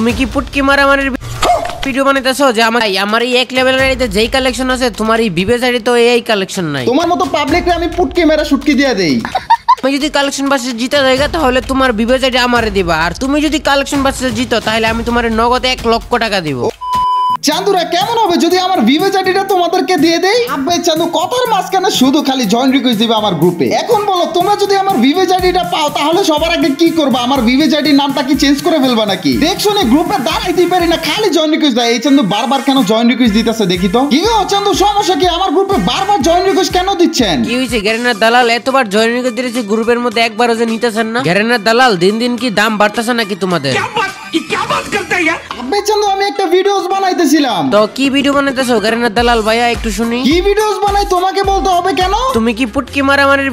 তুমি কি পুটকি মারামারির ভিডিও বানাইতেছো যে আমার এই এক লেভেলের আইডিতে যেই কালেকশন আছে তোমার এই বিবেজ আইডি তো এই কালেকশন নাই। তোমার মতো পাবলিকরে আমি পুটকি মেরা শুটকি দিয়া দেই। তুমি যদি কালেকশন বাসে জিতা জায়গা তাহলে তোমার বিবেজ আইডি আমারে দিবা, আর তুমি যদি কালেকশন বাসে জিতো তাহলে আমি তোমার নগদে 1 লক্ষ টাকা দিব। চান্দুরা কেমন হবে যদি আমার ভিভেজ আইডিটা তোমাদেরকে দিয়ে দেই? আবে চান্দু কথার মাঝখানে শুধু খালি জয়েন রিকোয়েস্ট দিবে আমার গ্রুপে। এখন বলো তোমরা যদি আমার ভিভেজ আইডিটা পাও তাহলে সবার আগে কি করবা? আমার ভিভেজ আইডির নামটা কি চেঞ্জ করে ফেলবা নাকি? দেখছনে গ্রুপে দাঁড়াইতে পারি না, খালি জয়েন রিকোয়েস্ট দেয়। এই চান্দু বারবার কেন জয়েন রিকোয়েস্ট দিতেছে দেখি তো। কি গো চান্দু সমস্যা কি? আমার গ্রুপে বারবার জয়েন রিকোয়েস্ট কেন দিচ্ছেন? কি হইছে গ্যারেনার দালাল এতবার জয়েন রিকোয়েস্ট দিয়েছে গ্রুপের মধ্যে একবারও যে নিতেছেন না? গ্যারেনার দালাল দিন দিন কি দাম বাড়তেছে নাকি তোমাদের? আবে চান্দু আমি একটা ভিডিওস বানাইতেছিলাম। তো কি ভিডিও বানাইতেছো গ্যারেনার দালাল ভাইয়া একটু শুনি। কি ভিডিওস বানাই তোমাকে বলতে হবে কেন? তুমি কি পুটকি মারামারির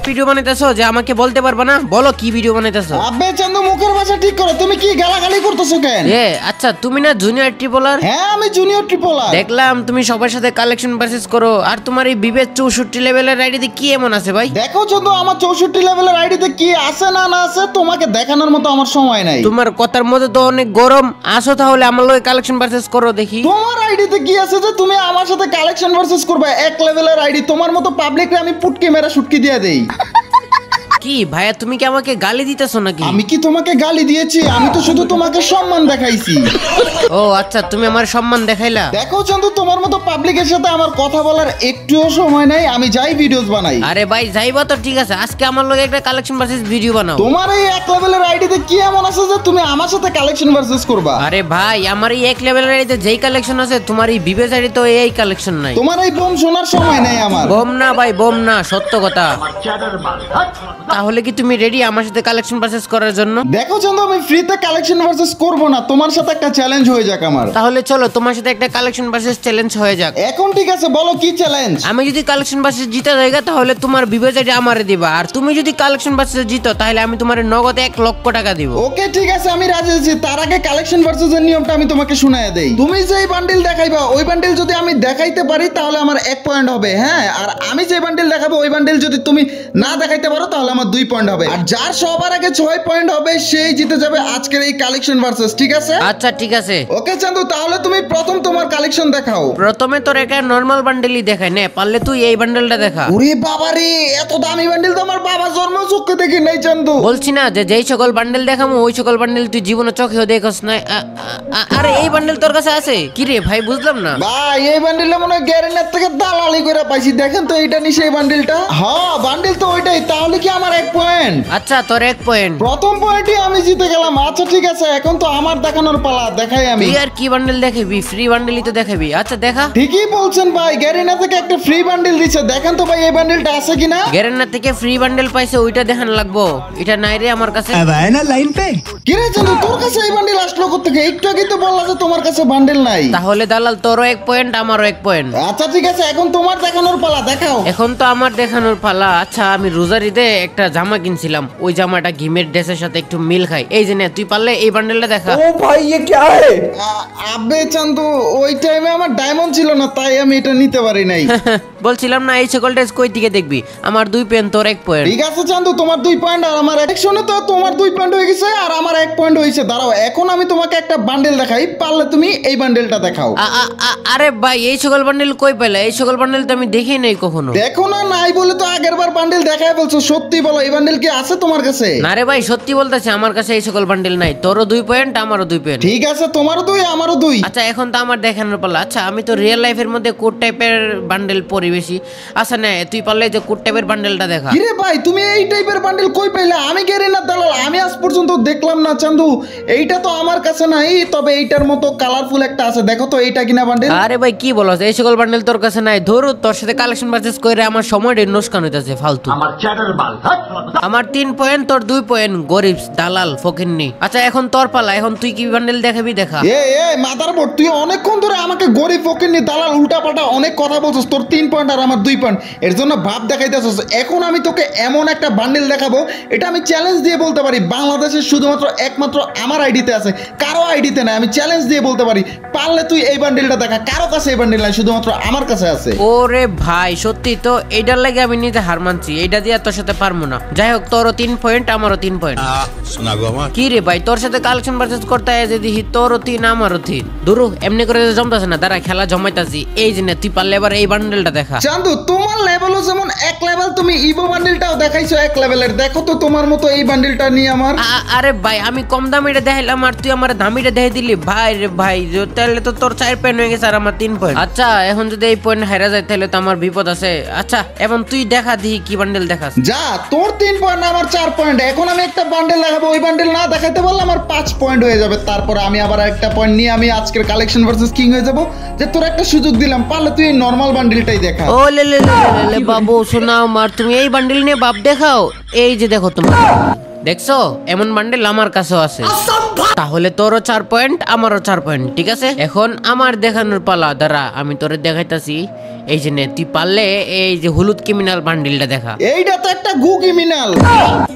ভিডিও বানাইতেছো যে আমাকে বলতে পারবা না? বলো কি ভিডিও বানাইতেছো? আবে চান্দু মুখের ভাষা ঠিক করো, তুমি কি গালাগালি করতেছো কেন? আচ্ছা তুমি না জুনিয়র ট্রিপলার? হ্যাঁ আমি জুনিয়র ট্রিপলার। দেখলাম তুমি সবার সাথে কালেকশন পারচেজ করো, আর তোমার এই বিবেক 64 লেভেলের আইডিতে কি এমন আছে ভাই? দেখো চান্দু আমার 64 লেভেলের আইডিতে কি আছে না না আছে তোমাকে দেখানোর মতো আমার সময় নাই। তোমার কথার মধ্যে তো অনেক গরম। আসো তাহলে আমার লগে কালেকশন পারচেজ করো দেখি। তোমার আইডিতে কি আছে যে তুমি আমার সাথে কালেকশন ভার্সেস করবে? 1 লেভেলের আইডি, তোমার মতো পাবলিকরে আমি পুটকি মেরা শুটকি দিয়ে দেই। কি ভাইয়া তুমি কি আমাকে গালি দিতেছো নাকি? আমি কি তোমাকে গালি দিয়েছি? আমি তো শুধু তোমাকে সম্মান দেখাইছি। ও আচ্ছা তুমি আমার সম্মান দেখাইলা। দেখো চান্দু তোমার মতো পাবলিকের সাথে আমার কথা বলার একটুও সময় নাই, আমি যাই ভিডিওস বানাই। আরে ভাই যাইবা তো ঠিক আছে, আজকে আমার লগে একটা কালেকশন ভার্সেস ভিডিও বানাও। তোমার এই 1 লেভেলের আইডিতে কি এমন আছে যে তুমি আমার সাথে কালেকশন ভার্সেস করবা? আরে ভাই আমার এই 1 লেভেলের আইডিতে যেই কালেকশন আছে তোমার এই বিবেজ আইডি তো এই কালেকশন নাই। তোমার এই বোম শোনার সময় নাই আমার। বোম না ভাই বোম না, সত্য কথা। তাহলে কি তুমি রেডি আমার সাথে কালেকশন পারচেজ করার জন্য? দেখো চান্দু আমি ফ্রিতে কালেকশন ভার্সেস করব না, তোমার সাথে একটা চ্যালেঞ্জ হয়ে যাক আমার। তাহলে চলো তোমার সাথে একটা কালেকশন পারচেজ চ্যালেঞ্জ হয়ে যাক। এখন ঠিক আছে বলো কি চ্যালেঞ্জ? আমি যদি কালেকশন পারচেজ জিতা জায়গা তাহলে তোমার বিবেজ আইডি আমারে দিবা, আর তুমি যদি কালেকশন পারচেজ জিতো তাহলে আমি তোমার নগদে 1 লক্ষ টাকা দিব। ওকে ঠিক আছে আমি রাজি আছি। তার আগে কালেকশন ভার্সেস এর নিয়মটা আমি তোমাকে শুনাইয়া দেই। তুমি যেই বান্ডিল দেখাইবা ওই বান্ডিল যদি আমি দেখাইতে পারি তাহলে আমার 1 পয়েন্ট হবে, হ্যাঁ। আর আমি যে বান্ডিল দেখাবো ওই বান্ডিল যদি তুমি না দেখাইতে পারো তাহলে আমার 2 পয়েন্ট হবে। আর যার সবার আগে 6 পয়েন্ট হবে সেই জিতে যাবে আজকের এই কালেকশন ভার্সেস, ঠিক আছে? আচ্ছা ঠিক আছে। ওকে চান্দু তাহলে তুমি প্রথম তোমার কালেকশন দেখাও। প্রথমে তোর একটা নরমাল বান্ডেলই দেখাই নে, পারলে তুই এই বান্ডেলটা দেখা। ওরে বাবা রে, এত দামি বান্ডিল তো আমার বাবা জন্ম চোখে দেখি নাই চান্দু। বলছি না যে যেই সকল বান্ডেল দেখামো ওই সকল বান্ডেল তুই জীবনে চোখেও দেখছ না। আরে এই বান্ডেল তোর কাছে আছে কি রে ভাই? বুঝলাম না ভাই, এই বান্ডিলটা মনে হয় গ্যারেনার থেকে দালালি করে পাইছি। দেখেন তো এইটা নি সেই বান্ডিলটা? হ্যাঁ বান্ডিল তো ওইটাই। তাহলে কি আমার 1 পয়েন্ট? আচ্ছা তোর 1 পয়েন্ট। প্রথম পয়েন্টই আমি জিতে গেলাম। আচ্ছা ঠিক আছে এখন তো আমার দেখানোর পালা, দেখাই আমি। তুই আর কি বান্ডেল দেখাবি? ফ্রি বান্ডেলই তো দেখাবি। আচ্ছা দেখা। ঠিকই বলছেন ভাই, গ্যারেনা থেকে একটা ফ্রি বান্ডিল দিচ্ছে। দেখেন তো ভাই এই বান্ডিলটা আছে কিনা। গ্যারেনা থেকে ফ্রি বান্ডেল পাইছে ওইটা দেখান লাগবো, এটা নাই রে আমার কাছে। अब है ना लाइन पे। কি রে চান্দু তোর কাছে এই বান্ডিল আসলো কোত্থেকে? একটু আগে তো বললা যে তোমার কাছে বান্ডিল নাই। তাহলে দালাল তোরও 1 পয়েন্ট আমারও 1 পয়েন্ট। আচ্ছা ঠিক আছে এখন তোমার দেখানোর পালা, দেখাও। এখন তো আমার দেখানোর পালা। আচ্ছা আমি রোজার ঈদে একটা জামা কিনছিলাম, ওই জামাটা ঘিমের ড্রেসের সাথে একটু মিল খাই। এই যে নে তুই পারলে এই বান্ডেলটা দেখা। ओ भाई ये क्या है? আবে চান্দু ওই টাইমে আমার ডায়মন্ড ছিল না তাই আমি এটা নিতে পারি নাই। বলছিলাম না এই সকল ড্রেস কই দিকে দেখবি। আমার 2 পয়েন্ট তোর 1 পয়েন্ট। ঠিক আছে চান্দু তোমার 2 পয়েন্ট আর আমার 1। শুনে তো তোমার 2 পয়েন্ট হয়ে গেছে আর আমার 1 পয়েন্ট হয়েছে। দাঁড়াও এখন আমি তোমাকে একটা বান্ডেল দেখাই, পারলে তুমি এই বান্ডেলটা দেখাও। আরে ভাই এই সকল বান্ডেল কই পেলে? এই সকল বান্ডেল তো আমি দেখেই নাই কখনো। দেখো না, নাই বলে তো আগের বার বান্ডেল দেখাই বলছো। সত্যি বলো এই বান্ডেল কি আছে তোমার কাছে? না রে ভাই সত্যি বলতেছি আমার কাছে এই সকল বান্ডেল নাই। তোরও 2 পয়েন্ট আমারও 2 পয়েন্ট। ঠিক আছে তোমারও 2 আমারও 2। আচ্ছা এখন তো আমার দেখানোর পালা। আচ্ছা আমি তো রিয়েল লাইফের মধ্যে কোড টাইপের বান্ডেল পরি বেশি। আচ্ছা না তুই পারলে যে কোড টাইপের বান্ডেলটা দেখা। কিরে ভাই তুমি এই টাইপের বান্ডেল কই পাইলে? আমি গ্যারেনার দালাল, আমি আজ পর্যন্ত দেখলাম না চান্দু। এইটা তো আমার কাছে নাই, তবে এইটার মতো কালারফুল একটা আছে। দেখো তো এইটা কিনা বান্ডেল? আরে ভাই কি বলছ? এই সকল বান্ডেল তোর কাছে নাই। ধর তোর সাথে কালেকশন পারচেজ করে আমার সময়টা নষ্ট হইতাছে ফালতু। আমার 3 পয়েন্ট তোর 2 পয়েন্ট। গরিব দালাল ফকিন্নি। আচ্ছা এখন তোর পালা, এখন তুই কি বান্ডেল দেখাবি দেখা। মাদারবোর্ড তুই অনেকক্ষণ ধরে আমাকে গরিব ফকিন্নি দালাল উল্টা পাল্টা অনেক কথা বলছিস। তোর 3 পয়েন্ট আর আমার 2 পয়েন্ট, এর জন্য ভাব দেখাইতেছস। এখন আমি তোকে এমন একটা বান্ডেল দেখাবো, এটা আমি চ্যালেঞ্জ দিয়ে বলতে পারি বাংলাদেশের শুধুমাত্র একমাত্র আমার আইডিতে আছে, কারো আইডিতে নাই। আমি চ্যালেঞ্জ দিয়ে বলতে পারি, পারলে তুই এই বান্ডেলটা দেখা, কারো কাছে এই বান্ডেল নাই, শুধুমাত্র আমার কাছে আছে। ওরে ভাই সত্যি তো, এইটার লাগে আমি নিজে হার মানছি, এইটা দিয়ে তোর সাথে পারবো না। যাই হোক, তোরও 3 পয়েন্ট, আমারও 3 পয়েন্ট। কি রে ভাই, তোর সাথে কালেকশন ভার্সেস করতে হয় যদি তোরও 3 আমারও 3। দুরু এমনি করে জমতাছে না, দাঁড়া খেলা জমাইতাছি। এই যে তুই পারলে এবার এই বান্ডেলটা দেখা। চান্দু তোমার লেভেলও যেমন এক লেভেল, তুমি ইভো বান্ডেলটাও দেখাইছো এক লেভেলের, দেখো তো তোমার মতো এই বান্ডেলটা নিয়ে আমার। আরে ভাই আমি কম দামিটা দেখাইলাম আর তুই আমার দামিটা দেখাই দিলি। ভাই রে ভাই, তাহলে তো তোর 4 পয়েন্ট হয়ে গেছে আর আমার 3 পয়েন্ট। আচ্ছা এখন যদি এই পয়েন্ট হারা যায় তাহলে তো আমার বিপদ আছে। আচ্ছা এখন তুই দেখা দিই কি বান্ডেল দেখাস। যা, তোর 3 পয়েন্ট আমার 4 পয়েন্ট। এখন আমি একটা বান্ডেল দেখাবো, ওই বান্ডেল না দেখাইতে পারলে আমার 5 পয়েন্ট হয়ে যাবে। তারপর আমি আবার একটা পয়েন্ট নিয়ে আমি আজকের কালেকশন ভার্সেস কিং হয়ে যাব। যে তোর একটা সুযোগ দিলাম, পারলে তুই এই নরমাল বান্ডেলটাই দেখা। ও লে লে লে বাবু শোনাও মার, তুমি এই বান্ডেল নিয়ে বাপ দেখাও। এই যে দেখো তোমার, দেখছো এমন বান্ডেল আমার কাছেও আছে। তাহলে তোরও 4 পয়েন্ট, আমারও 4 পয়েন্ট, ঠিক আছে। এখন আমার দেখানোর পালা, দাঁড়া আমি তোরে দেখাইতাছি। এই যে নে, তুই পারলে এই যে হলুদ ক্রিমিনাল বান্ডেলটা দেখা। এইটা তো একটা গু ক্রিমিনাল।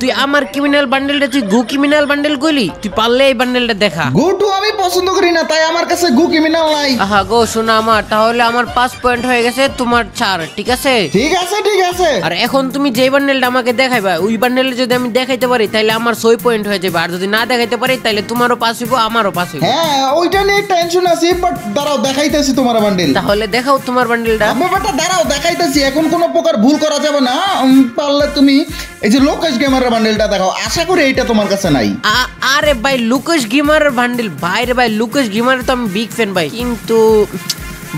তুই আমার ক্রিমিনাল বান্ডেলটা তুই গু ক্রিমিনাল বান্ডেল কইলি, তুই পারলে এই বান্ডেলটা দেখা। গুটু আমি পছন্দ করি না, তাই আমার কাছে গু ক্রিমিনাল নাই। আহা গো শোনা আমার, তাহলে আমার 5 পয়েন্ট হয়ে গেছে, তোমার 4, ঠিক আছে। ঠিক আছে ঠিক আছে। আর এখন তুমি যে বান্ডেলটা আমাকে দেখাইবা, ওই বান্ডেলটা যদি আমি দেখাইতে পারি তাহলে আমার 6 পয়েন্ট হয়ে যাবে, আর যদি না দেখাইতে পারি তাহলে তোমারও 5 হইব, আমারও 5 হইব। হ্যাঁ ওইটা নিয়ে টেনশন আছে, বাট দাঁড়াও দেখাইতেছি তোমার বান্ডেল। তাহলে দেখাও তোমার বান্ডেলটা। ব্যাপারটা দাঁড়াও দেখাইতেছি, এখন কোনো প্রকার ভুল করা যাবে না। পারলে তুমি এই যে লোকেশ গেমারের বান্ডেলটা দেখাও, আশা করি এইটা তোমার কাছে নাই। আরে ভাই লুকেশ গেমারের বান্ডেল, ভাই রে ভাই লুকেশ গেমারের তো আমি বিগ ফ্যান ভাই, কিন্তু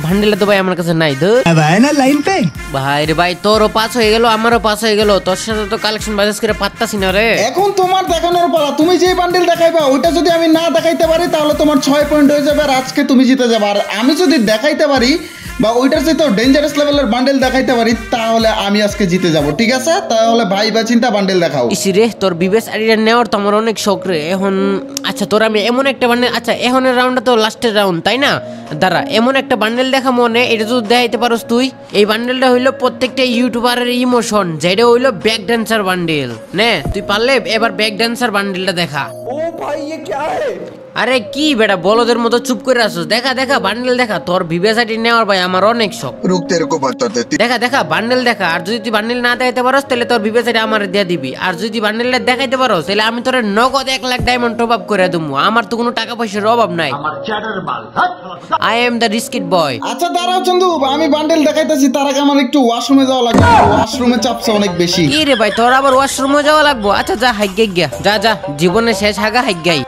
বান্ডেলটা তো ভাই আমার কাছে নাই। अब आए ना लाइन पे। ভাই রে ভাই, তোরও 5 হয়ে গেল, আমারও 5 হয়ে গেল, তোর সাথে তো কালেকশন বাজাজ করে পাত্তাছি না রে। এখন তোমার দেখানোর পালা, তুমি যে বান্ডেল দেখাইবা ওইটা যদি আমি না দেখাইতে পারি তাহলে তোমার 6 পয়েন্ট হয়ে যাবে, আর আজকে তুমি জিতে যাবে। আর আমি যদি দেখাইতে পারি বা ওইটার সাথে ডেঞ্জারাস লেভেলের বান্ডেল দেখাইতে পারি তাহলে আমি আজকে জিতে যাব, ঠিক আছে। তাহলে ভাই বা চিন্তা বান্ডেল দেখাও। ইসি রে, তোর বিবেস আইডিয়া নেওয়ার তো আমার অনেক শখ রে। এখন আচ্ছা তোর আমি এমন একটা বান্ডেল, আচ্ছা এখনের রাউন্ডটা তো লাস্টের রাউন্ড তাই না, দাঁড়া এমন একটা বান্ডেল দেখা মনে, এটা যদি দেখাইতে পারোস তুই। এই বান্ডেলটা হইলো প্রত্যেকটা ইউটিউবারের ইমোশন, যেটা হইলো ব্যাক ড্যান্সার বান্ডেল। নে তুই পারলে এবার ব্যাক ড্যান্সার বান্ডেলটা দেখা। ओ भाई ये क्या है? আরে কি বেটা বলদের মতো চুপ করে আসছিস, দেখা দেখা বান্ডেল দেখা। তোর ভিভিএসআইডি নেওয়ার ভাই আমার অনেক শখ। रुक तेरे को बताते দেখা দেখা বান্ডেল দেখা, আর যদি তুই বান্ডেল না দেখাইতে পারোস তাহলে তোর ভিভিএসআইডি আমার দিয়ে দিবি, আর যদি বান্ডেলটা দেখাইতে পারোস তাহলে আমি তোর নগদ 1 লাখ ডায়মন্ড টপ আপ করে দেবো। আমার তো কোনো টাকা পয়সার অভাব নাই, আই এম দ্য রিস্কিট বয়। আচ্ছা দাঁড়াও চন্দু, আমি বান্ডেল দেখাইতেছি, তার আগে আমার একটু ওয়াশরুমে যাওয়া লাগবে, ওয়াশরুমে চাপছে অনেক বেশি। কি রে ভাই, তোর আবার ওয়াশরুমে যাওয়া লাগবো? আচ্ছা যা হাইগে গিয়া, যা যা, জীবনে শেষ হাগা হাইগাই।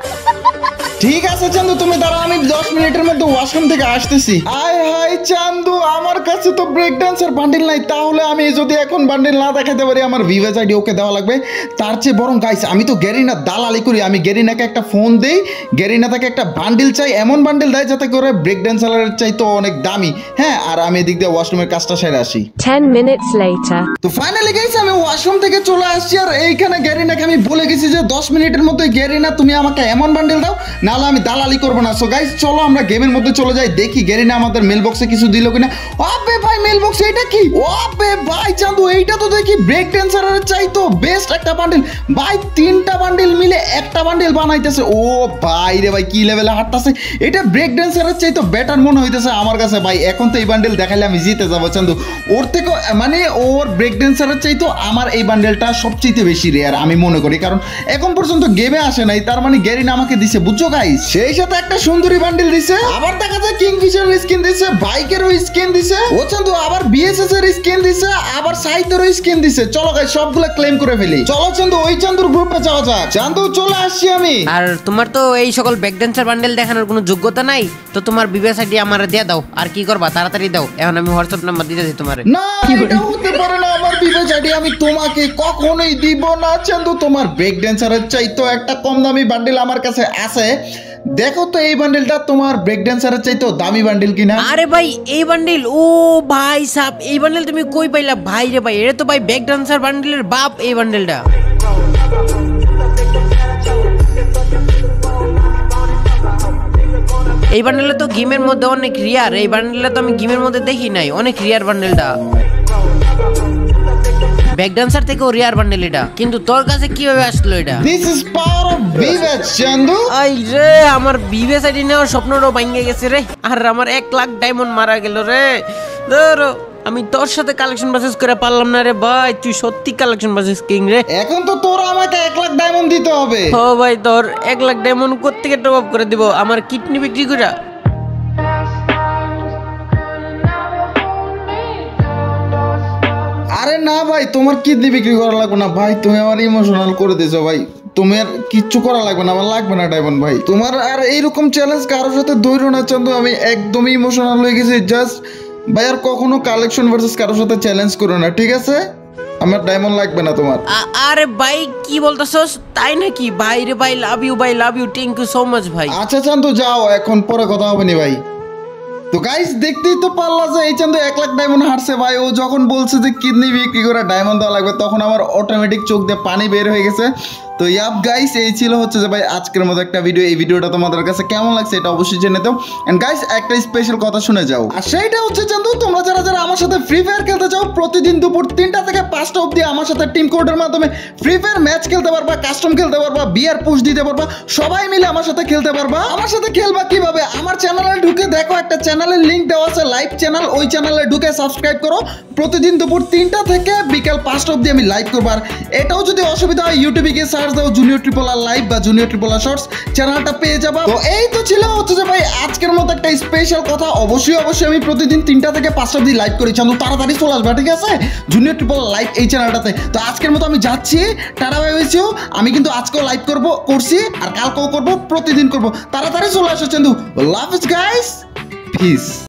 ঠিক আছে চান্দু তুমি দাঁড়াও, আমি 10 মিনিটের মধ্যে ওয়াশরুম থেকে আসতেছি। আয় হাই চান্দু, আমার কাছে তো ব্রেক ডান্সার বান্ডেল নাই, তাহলে আমি যদি এখন বান্ডেল না দেখাতে পারি আমার ভিভেজ আইডি ওকে দেওয়া লাগবে। তার চেয়ে বরং গাইস আমি তো গেরিনা দালালি করি, আমি গেরিনাকে একটা ফোন দেই, গেরিনা তাকে একটা বান্ডেল চাই, এমন বান্ডেল দেয় যাতে করে ব্রেক ডান্সারের চাই তো অনেক দামি। হ্যাঁ, আর আমি এদিক দিয়ে ওয়াশরুমের কাজটা সেরে আসি। 10 minutes later. তো ফাইনালি গাইস আমি ওয়াশরুম থেকে চলে আসছি, আর এইখানে গেরিনাকে আমি বলে গেছি যে 10 মিনিটের মধ্যে গেরিনা তুমি আমাকে এমন বান্ডেল দাও, নাহলে আমি দালালি করবো না। সো গাইস চলো আমরা গেমের মধ্যে চলে যাই, দেখি গেরিনা আমাদের মেল বক্সে কিছু দিল কিনা। ওবে ভাই মেল বক্সে এটা কি? ওবে ভাই চান্দু, এইটা তো দেখি ব্রেক ড্যান্সারের চাইতো বেস্ট একটা বান্ডেল ভাই, 3টা বান্ডেল মিলে একটা বান্ডেল বানাইতেছে। ও ভাই রে ভাই কি লেভেলে হাঁটতেছে, এটা ব্রেক ড্যান্সারের চাইতো বেটার মনে হইতেছে আমার কাছে ভাই। এখন তো এই বান্ডেল দেখাইলে আমি জিতে যাবো চান্দু, ওর থেকে মানে ওর ব্রেক ড্যান্সারের চাইতো আমার এই বান্ডেলটা সবচেয়ে বেশি রেয়ার আমি মনে করি, কারণ এখন পর্যন্ত গেমে আসে নাই, তার মানে গেরিনা আমাকে দিছে, বুঝছো গাইস। সেই সাথে একটা সুন্দরী বান্ডেল দিছে, আবার দেখা যায় কিংফিশার স্কিন দিছে, বাইকেরও স্কিন দিছে, ও চান্দু আবার বিএসএস এর স্কিন দিছে, আবার সাইতেরও স্কিন দিছে। চলো গাইস সবগুলা ক্লেম করে ফেলি। চলো চান্দু ওই চান্দুর গ্রুপে যাওয়া যাক। চান্দু চলে আসছি আমি। আর তোমার তো এই সকল ব্যাক ড্যান্সার বান্ডেল দেখানোর কোনো যোগ্যতা নাই, তো তোমার বিবেস আইডি আমার দিয়ে দাও। আর কি করবা তাড়াতাড়ি দাও, এখন আমি হোয়াটসঅ্যাপ নাম্বার দিতেছি তোমার। না এটা হতে পারে না, আমার বিবেচ আইডি আমি তোমাকে কখনোই দিব না চান্দু। তোমার ব্রেক ড্যান্সারের চাইতো একটা কম দামি বান্ডেল আমার কাছে আছে, দেখো তো এই বান্ডেলটা তোমার ব্রেক ড্যান্সারের চাইতো দামি বান্ডেল কিনা। আরে ভাই এই বান্ডেল, ও ভাই সাব এই বান্ডেল তুমি কই পাইলা ভাই রে ভাই? এটা তো ভাই ব্যাক ড্যান্সার বান্ডেলের বাপ এই বান্ডেলটা। এই বান্ডেলটা তো গেমের মধ্যে অনেক রিয়ার, এই বান্ডেলটা তো আমি গেমের মধ্যে দেখি নাই, অনেক রিয়ার বান্ডেলটা। ব্যাক ডান্সার থেকেও রিয়ার বান্ডেল এটা, কিন্তু তোর কাছে কিভাবে আসলো এটা? দিস ইজ পাওয়ার অফ ভিভেজ চান্দু। আই রে, আমার ভিভেজ আইডি নেওয়ার স্বপ্নটাও ভাঙে গেছে রে। আর আমার 1 লাখ ডায়মন্ড মারা গেল রে। ধরো আমি তোর সাথে কালেকশন বাসেস করে পারলাম না রে ভাই, তুই সত্যি কালেকশন বাসেস কিং রে। এখন তো তোর আমাকে 1 লাখ ডায়মন্ড দিতে হবে। ও ভাই, তোর 1 লাখ ডায়মন্ড কোত্থেকে টপ আপ করে দিব? আমার কিডনি বিক্রি করে। আরে না ভাই, তোমার কিডনি বিক্রি করা লাগবে না ভাই, তুমি আমার ইমোশনাল করে দিয়েছো ভাই। তোমার কিচ্ছু করা লাগবে না, আমার লাগবে না ডায়মন্ড ভাই। তোমার আর এইরকম চ্যালেঞ্জ কারোর সাথে দৌড়ো না চান্দু, আমি একদমই ইমোশনাল হয়ে গেছি। জাস্ট ভাই আর কখনো কালেকশন ভার্সেস কারোর সাথে চ্যালেঞ্জ করো না, ঠিক আছে? আমার ডায়মন্ড লাগবে না তোমার। আরে ভাই কি বলতেছস? তাই নাকি? ভাই রে ভাই, লাভ ইউ ভাই, love you, thank you so much ভাই। আচ্ছা চান্দু যাও, এখন পরে কথা হবে না ভাই। তো গাইস দেখতেই তো পারলা যে এই চান্দু 1 লাখ ডায়মন্ড হারছে ভাই। ও যখন বলছে যে কিডনি বিক্রি করে ডায়মন্ড দেওয়া লাগবে, তখন আমার অটোমেটিক চোখ দিয়ে পানি বের হয়ে গেছে। তো ইয়াপ গাইস, এই ছিল হচ্ছে যে ভাই আজকের মতো একটা ভিডিও। এই ভিডিওটা তোমাদের কাছে কেমন লাগছে এটা অবশ্যই জেনে দাও। এন্ড গাইস একটা স্পেশাল কথা শুনে যাও, আর সেইটা হচ্ছে চান্দু, তোমরা যারা যারা আমার সাথে ফ্রি ফায়ার খেলতে চাও, প্রতিদিন দুপুর 3টা থেকে 5টা অবধি আমার সাথে টিম কোডের মাধ্যমে ফ্রি ফায়ার ম্যাচ খেলতে পারবা, কাস্টম খেলতে পারবা, বিয়ার পুশ দিতে পারবা, সবাই মিলে আমার সাথে খেলতে পারবা। আমার সাথে খেলবা কিভাবে? আমার চ্যানেলে ঢুকে দেখো, একটা চ্যানেলের লিংক দেওয়া আছে, লাইভ চ্যানেল। ওই চ্যানেলে ঢুকে সাবস্ক্রাইব করো। প্রতিদিন দুপুর 3টা থেকে বিকাল 5টা অবধি আমি লাইভ করবো। আর এটাও যদি অসুবিধা হয়, ইউটিউবে গিয়ে সার্চ দাও জুনিয়র ট্রিপল আর লাইভ বা জুনিয়র ট্রিপল আর শর্টস, চ্যানেলটা পেয়ে যাবা। তো এই তো ছিল হচ্ছে যে ভাই আজকের মতো একটা স্পেশাল কথা। অবশ্যই আমি প্রতিদিন 3টা থেকে 5টা অবধি লাইভ করি, চান্দু তাড়াতাড়ি চলে আসবে, ঠিক আছে? জুনিয়র ট্রিপল লাইভ এই চ্যানেলটাতে। তো আজকের মতো আমি যাচ্ছি, টাটা বাই বাই। আমি কিন্তু আজকেও লাইভ করছি, আর কালকেও করবো, প্রতিদিন করবো। তাড়াতাড়ি চলে আসো Chandu. Love you guys, piece.